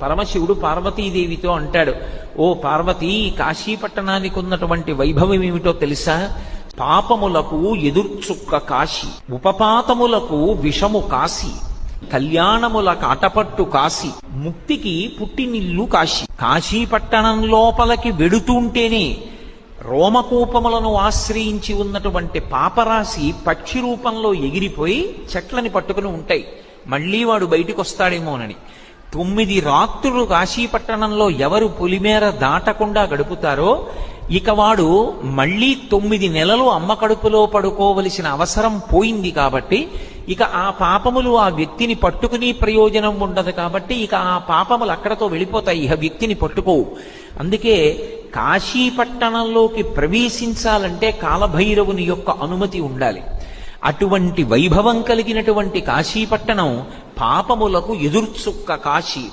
పరమశివుడు పార్వతీదేవితో అంటాడు, ఓ పార్వతీ, కాశీపట్టణానికి ఉన్నటువంటి వైభవం ఏమిటో తెలుసా? పాపములకు ఎదుర్చుక్క కాశీ, ఉపపాతములకు విషము కాశీ, కళ్యాణముల కాటపట్టు కాశీ, ముక్తికి పుట్టినిల్లు కాశీ. కాశీపట్టణం లోపలికి వెడుతుంటేనే రోమకూపములను ఆశ్రయించి ఉన్నటువంటి పాపరాశి పక్షి రూపంలో ఎగిరిపోయి చెట్లని పట్టుకుని ఉంటాయి. మళ్లీ వాడు బయటికి వస్తాడేమోనని 9 రాత్రులు కాశీపట్టణంలో ఎవరు పొలిమేర దాటకుండా గడుపుతారో ఇక వాడు మళ్లీ 9 నెలలు అమ్మ కడుపులో పడుకోవలసిన అవసరం పోయింది. కాబట్టి ఇక ఆ పాపములు ఆ వ్యక్తిని పట్టుకుని ప్రయోజనం ఉండదు. కాబట్టి ఇక ఆ పాపములు అక్కడతో వెళ్ళిపోతాయి, ఇక వ్యక్తిని పట్టుకోవు. అందుకే కాశీపట్టణంలోకి ప్రవేశించాలంటే కాలభైరవుని యొక్క అనుమతి ఉండాలి. అటువంటి వైభవం కలిగినటువంటి కాశీపట్టణం పాపములకు ఎదుర్చుక్క కాశీ.